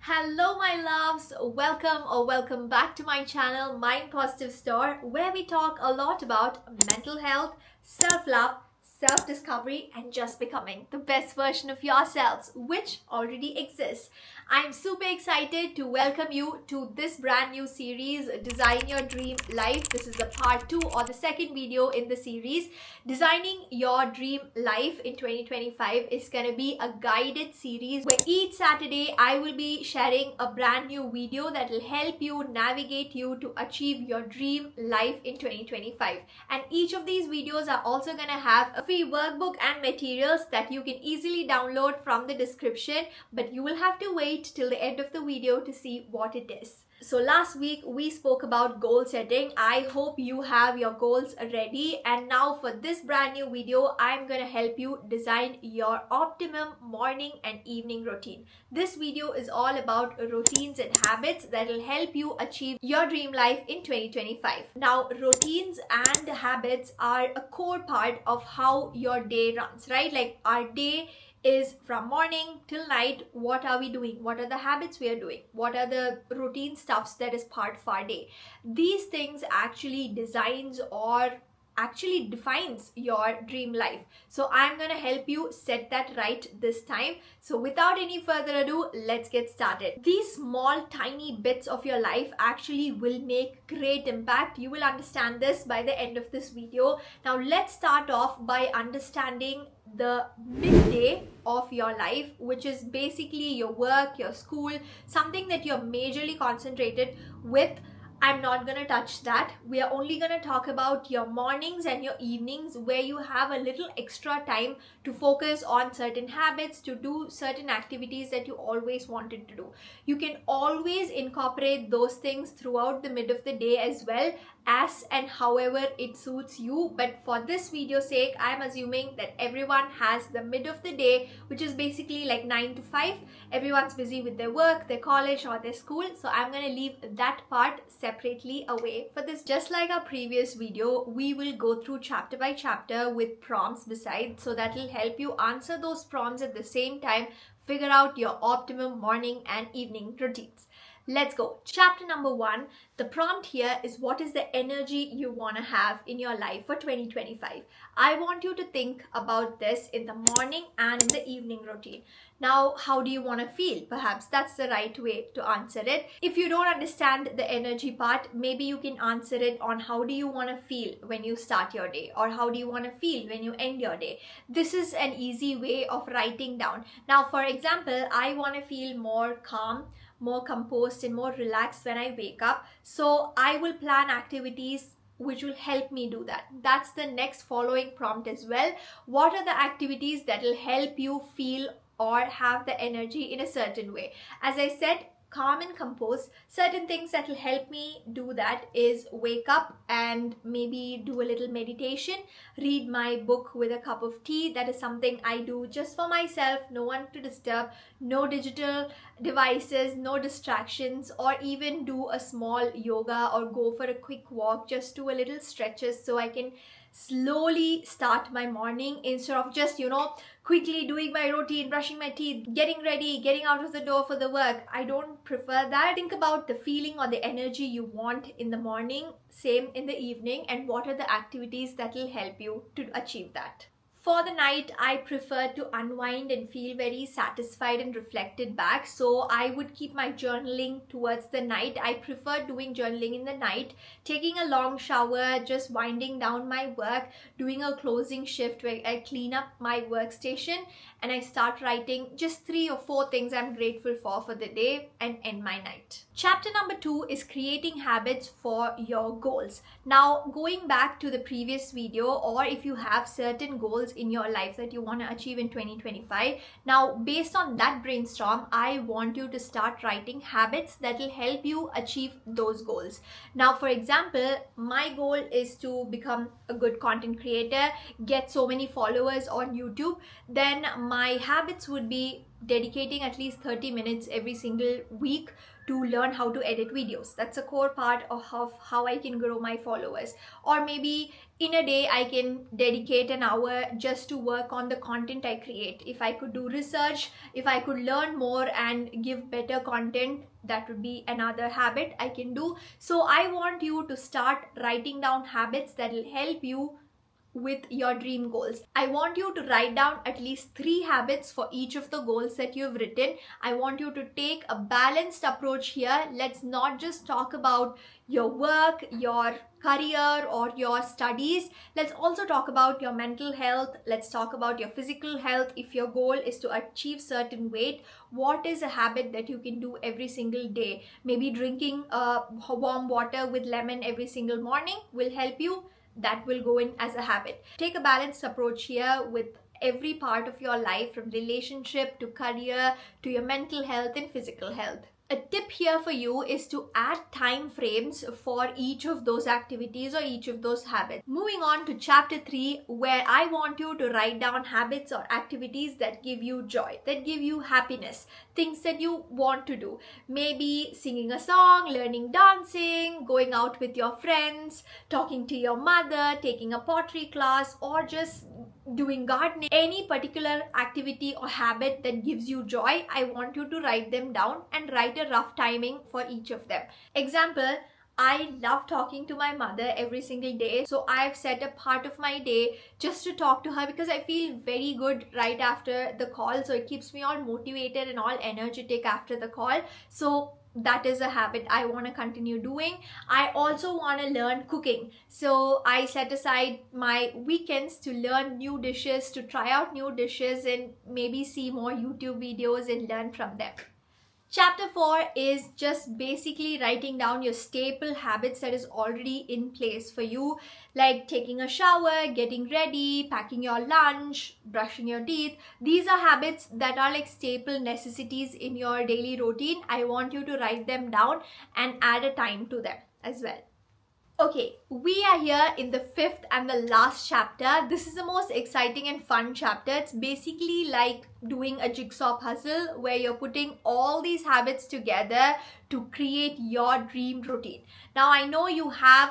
Hello my loves, welcome back to my channel Mind Positive Store, where we talk a lot about mental health, self-love, self-discovery and just becoming the best version of yourselves, which already exists. I'm super excited to welcome you to this brand new series, Design Your Dream Life. This is the part 2 or the second video in the series. Designing Your Dream Life in 2025 is going to be a guided series where each Saturday I will be sharing a brand new video that will help you navigate you to achieve your dream life in 2025. And each of these videos are also going to have a free workbook and materials that you can easily download from the description, but you will have to wait till the end of the video to see what it is. So last week we spoke about goal setting. I hope you have your goals ready, and now for this brand new video I'm going to help you design your optimum morning and evening routine. This video is all about routines and habits that will help you achieve your dream life in 2025. Now, routines and habits are a core part of how your day runs, right? Like our day is from morning till night. What are we doing? What are the habits we are doing? What are the routine stuffs that is part of our day? These things actually designs or actually defines your dream life. So I'm going to help you set that right this time. So without any further ado, let's get started. These small tiny bits of your life actually will make great impact. You will understand this by the end of this video. Now let's start off by understanding the midday of your life, which is basically your work, your school, something that you're majorly concentrated with. I'm not going to touch that. We are only going to talk about your mornings and your evenings, where you have a little extra time to focus on certain habits, to do certain activities that you always wanted to do. You can always incorporate those things throughout the mid of the day as well, as and however it suits you. But for this video sake, I'm assuming that everyone has the mid of the day, which is basically like 9 to 5. Everyone's busy with their work, their college or their school. So I'm going to leave that part separately away for this. Just like our previous video, we will go through chapter by chapter with prompts besides, so that will help you answer those prompts at the same time, figure out your optimum morning and evening routines. Let's go. Chapter number 1. The prompt here is, what is the energy you want to have in your life for 2025? I want you to think about this in the morning and in the evening routine. Now, how do you want to feel? Perhaps that's the right way to answer it. If you don't understand the energy part, maybe you can answer it on how do you want to feel when you start your day, or how do you want to feel when you end your day. This is an easy way of writing down. Now, for example, I want to feel more calm, more composed and more relaxed when I wake up. So I will plan activities which will help me do that. That's the next following prompt as well. What are the activities that will help you feel or have the energy in a certain way? As I said, calm and composed. Certain things that will help me do that is wake up and maybe do a little meditation, read my book with a cup of tea. That is something I do just for myself, no one to disturb, no digital devices, no distractions, or even do a small yoga or go for a quick walk, just do a little stretches so I can slowly start my morning instead of just, quickly doing my routine, brushing my teeth, getting ready, getting out of the door for the work. I don't prefer that. Think about the feeling or the energy you want in the morning, same in the evening, and what are the activities that will help you to achieve that. For the night, I prefer to unwind and feel very satisfied and reflected back. So I would keep my journaling towards the night. I prefer doing journaling in the night, taking a long shower, just winding down my work, doing a closing shift where I clean up my workstation and I start writing just 3 or 4 things I'm grateful for the day, and end my night. Chapter number 2 is creating habits for your goals. Now, going back to the previous video, or if you have certain goals in your life that you want to achieve in 2025, now based on that brainstorm, I want you to start writing habits that will help you achieve those goals. Now, for example, my goal is to become a good content creator, get so many followers on YouTube. Then my habits would be dedicating at least 30 minutes every single week to learn how to edit videos. That's a core part of how I can grow my followers. Or maybe in a day I can dedicate an hour just to work on the content I create. If I could do research, if I could learn more and give better content, that would be another habit I can do. So I want you to start writing down habits that will help you with your dream goals. I want you to write down at least 3 habits for each of the goals that you've written. I want you to take a balanced approach here. Let's not just talk about your work, your career, or your studies. Let's also talk about your mental health. Let's talk about your physical health. If your goal is to achieve certain weight, what is a habit that you can do every single day? Maybe drinking warm water with lemon every single morning will help you. That will go in as a habit. Take a balanced approach here with every part of your life, from relationship to career to your mental health and physical health. A tip here for you is to add time frames for each of those activities or each of those habits. Moving on to chapter 3, where I want you to write down habits or activities that give you joy, that give you happiness, things that you want to do. Maybe singing a song, learning dancing, going out with your friends, talking to your mother, taking a pottery class, or just doing gardening. Any particular activity or habit that gives you joy, I want you to write them down and write a rough timing for each of them. Example, I love talking to my mother every single day. So I've set a part of my day just to talk to her because I feel very good right after the call. So it keeps me all motivated and all energetic after the call. So that is a habit I want to continue doing. I also want to learn cooking. So I set aside my weekends to learn new dishes, to try out new dishes, and maybe see more YouTube videos and learn from them. Chapter 4 is just basically writing down your staple habits that is already in place for you, like taking a shower, getting ready, packing your lunch, brushing your teeth. These are habits that are like staple necessities in your daily routine. I want you to write them down and add a time to them as well. Okay, we are here in the 5th and the last chapter. This is the most exciting and fun chapter. It's basically like doing a jigsaw puzzle where you're putting all these habits together to create your dream routine. Now, I know you have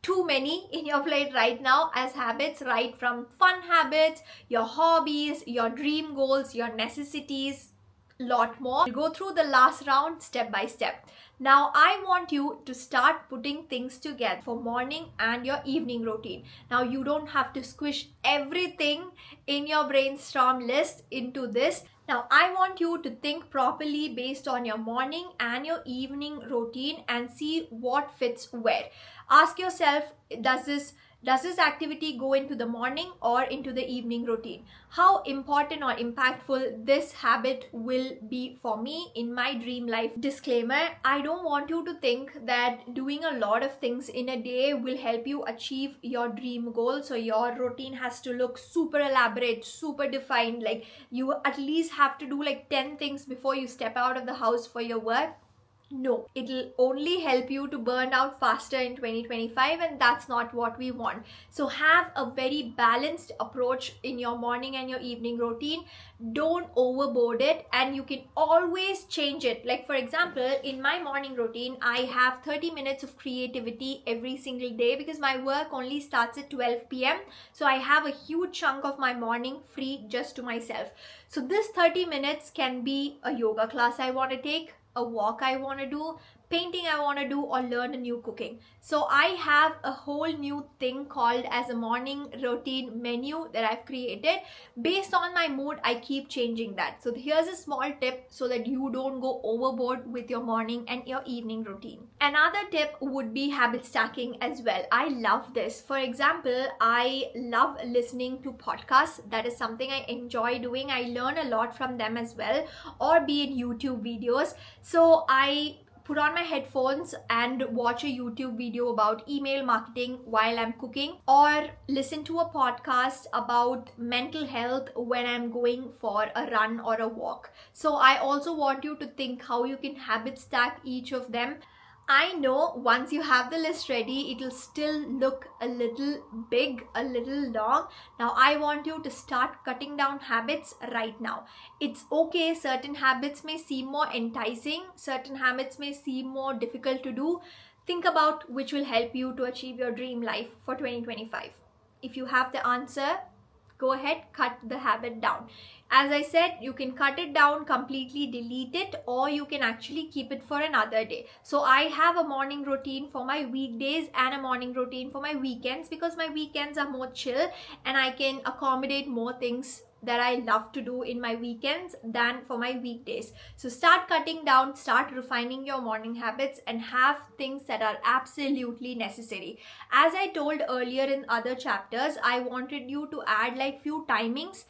too many in your plate right now as habits, right from fun habits, your hobbies, your dream goals, your necessities, lot more. We'll go through the last round step by step. Now I want you to start putting things together for morning and your evening routine. Now you don't have to squish everything in your brainstorm list into this. Now I want you to think properly based on your morning and your evening routine and see what fits where. Ask yourself, does this activity go into the morning or into the evening routine? How important or impactful this habit will be for me in my dream life? Disclaimer, I don't want you to think that doing a lot of things in a day will help you achieve your dream goal. So your routine has to look super elaborate, super defined. Like you at least have to do like 10 things before you step out of the house for your work. No, it'll only help you to burn out faster in 2025, and that's not what we want. So have a very balanced approach in your morning and your evening routine. Don't overboard it, and you can always change it. Like for example, in my morning routine, I have 30 minutes of creativity every single day because my work only starts at 12 p.m. So I have a huge chunk of my morning free just to myself. So this 30 minutes can be a yoga class I want to take, a walk I want to do, painting I want to do, or learn a new cooking. So I have a whole new thing called as a morning routine menu that I've created. Based on my mood, I keep changing that. So here's a small tip so that you don't go overboard with your morning and your evening routine. Another tip would be habit stacking as well. I love this. For example, I love listening to podcasts. That is something I enjoy doing. I learn a lot from them as well, or be it YouTube videos. So I put on my headphones and watch a YouTube video about email marketing while I'm cooking, or listen to a podcast about mental health when I'm going for a run or a walk. So I also want you to think how you can habit stack each of them. I know once you have the list ready, it'll still look a little big, a little long. Now, I want you to start cutting down habits right now. It's okay, certain habits may seem more enticing, certain habits may seem more difficult to do. Think about which will help you to achieve your dream life for 2025. If you have the answer, go ahead, cut the habit down. As I said, you can cut it down completely, delete it, or you can actually keep it for another day. So I have a morning routine for my weekdays and a morning routine for my weekends, because my weekends are more chill and I can accommodate more things that I love to do in my weekends than for my weekdays. So start cutting down, start refining your morning habits, and have things that are absolutely necessary. As I told earlier in other chapters, I wanted you to add like few timings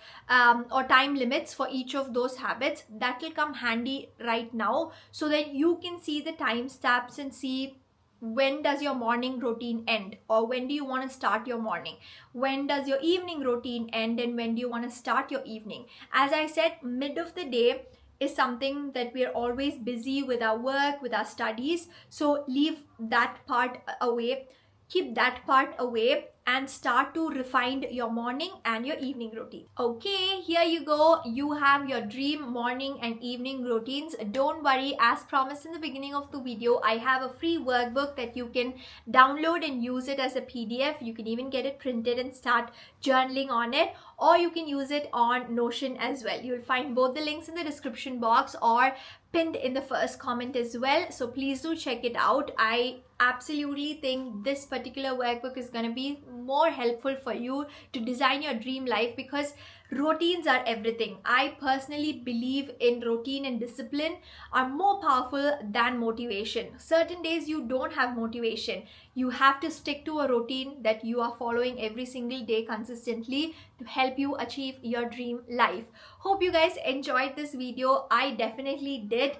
or time limits for each of those habits. That will come handy right now, so that you can see the time stamps and see when does your morning routine end, or when do you want to start your morning, when does your evening routine end, and when do you want to start your evening. As I said, mid of the day is something that we're always busy with our work, with our studies, so leave that part away, keep that part away, and start to refine your morning and your evening routine. Okay, here you go. You have your dream morning and evening routines. Don't worry, as promised in the beginning of the video, I have a free workbook that you can download and use it as a PDF. You can even get it printed and start journaling on it, or you can use it on Notion as well. You'll find both the links in the description box or pinned in the first comment as well. So please do check it out. I absolutely think this particular workbook is going to be more helpful for you to design your dream life, because routines are everything. I personally believe in routine and discipline are more powerful than motivation. Certain days you don't have motivation. You have to stick to a routine that you are following every single day consistently to help you achieve your dream life. Hope you guys enjoyed this video. I definitely did.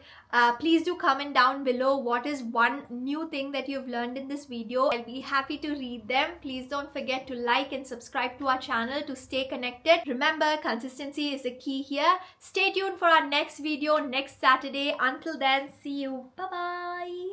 Please do comment down below what is one new thing that you've learned in this video. I'll be happy to read them. Please don't forget to like and subscribe to our channel to stay connected. Remember, consistency is the key here. Stay tuned for our next video next Saturday. Until then, see you. Bye bye.